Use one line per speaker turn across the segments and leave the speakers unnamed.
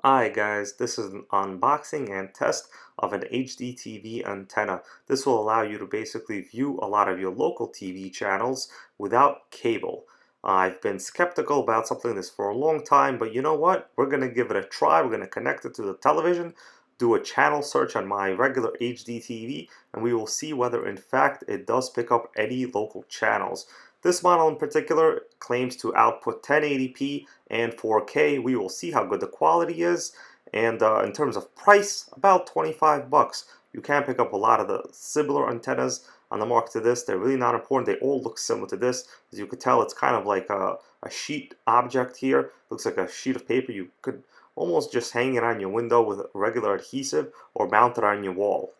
Hi guys, this is an unboxing and test of an HDTV antenna. This will allow you to basically view a lot of your local TV channels without cable. I've been skeptical about something like this for a long time, but you know what? We're going to give it a try. We're going to connect it to the television, do a channel search on my regular HDTV, and we will see whether in fact it does pick up any local channels. This model in particular claims to output 1080p and 4K. We will see how good the quality is. And in terms of price, about 25 bucks. You can pick up a lot of the similar antennas on the market to this. They're really not important. They all look similar to this. As you could tell, it's kind of like a sheet object here. Looks like a sheet of paper. You could almost just hang it on your window with regular adhesive or mount it on your wall.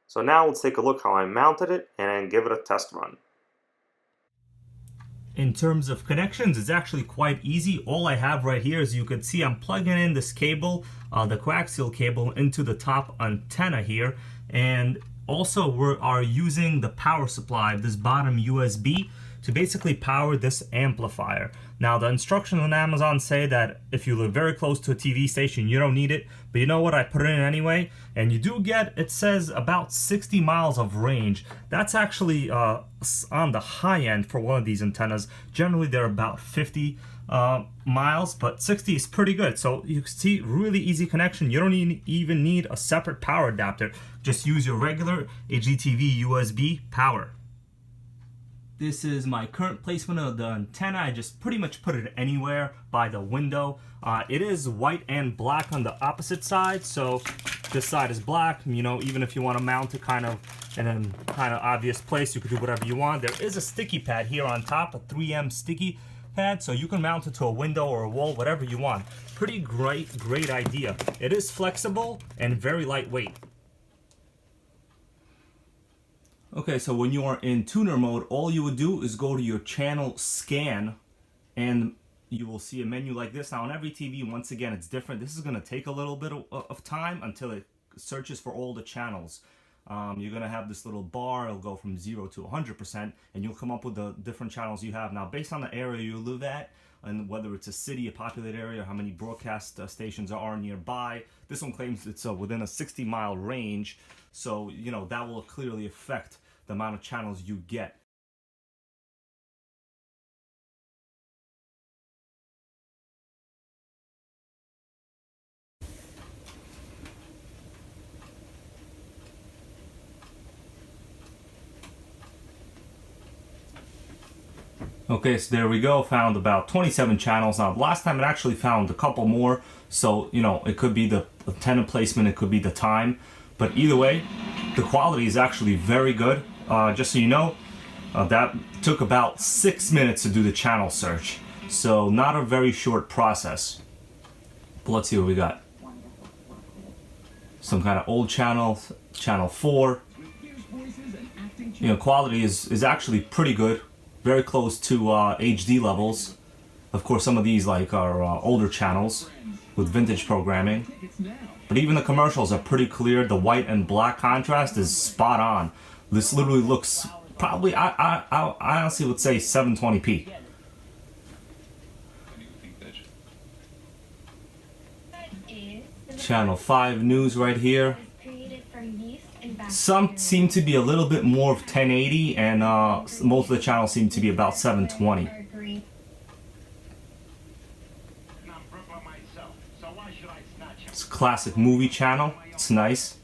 So now let's take a look how I mounted it and give it a test run.
In terms of connections, it's actually quite easy. All I have right here is you could see I'm plugging in this cable, the coaxial cable, into the top antenna here. And also we are using the power supply, this bottom USB, to basically power this amplifier. Now the instructions on Amazon say that if you live very close to a TV station, you don't need it. But you know what? I put it in anyway. And you do get, it says, about 60 miles of range. That's actually on the high end for one of these antennas. Generally, they're about 50 miles, but 60 is pretty good. So you can see, really easy connection. You don't even need a separate power adapter. Just use your regular HDTV USB power. This is my current placement of the antenna. I just pretty much put it anywhere by the window. It is white and black on the opposite side, so this side is black. You know, even if you want to mount it kind of in a kind of obvious place, you can do whatever you want. There is a sticky pad here on top, a 3M sticky pad, so you can mount it to a window or a wall, whatever you want. Pretty great idea. It is flexible and very lightweight. Okay, so when you are in tuner mode, all you would do is go to your channel scan and you will see a menu like this. Now on every TV, once again, it's different. This is going to take a little bit of time until it searches for all the channels. You're going to have this little bar. It'll go from 0 to 100% and you'll come up with the different channels you have. Now based on the area you live at and whether it's a city, a populated area, or how many broadcast stations are nearby, this one claims it's within a 60-mile range. So, you know, that will clearly affect the amount of channels you get. Okay, so there we go. Found about 27 channels. Now, last time it actually found a couple more. So, you know, it could be the antenna placement, it could be the time. But either way, the quality is actually very good. Just so you know, that took about 6 minutes to do the channel search. So not a very short process. But let's see what we got. Some kind of old channel, channel 4. You know, quality is actually pretty good. Very close to HD levels. Of course, some of these like are older channels with vintage programming. But even the commercials are pretty clear. The white and black contrast is spot on. This literally looks probably, I honestly would say 720p. Channel 5 news right here. Some seem to be a little bit more of 1080 and most of the channels seem to be about 720. It's a classic movie channel. It's nice.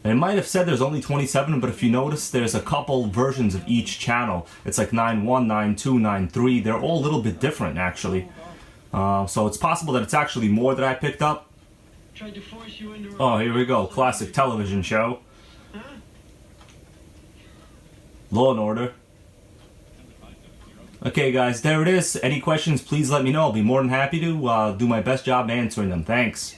And it might have said there's only 27, but if you notice, there's a couple versions of each channel. It's like 9.1, 9.2, 9.3. They're all a little bit different, actually. So it's possible that it's actually more that I picked up. Oh, here we go. Classic television show. Law and Order. Okay, guys, there it is. Any questions, please let me know. I'll be more than happy to do my best job answering them. Thanks.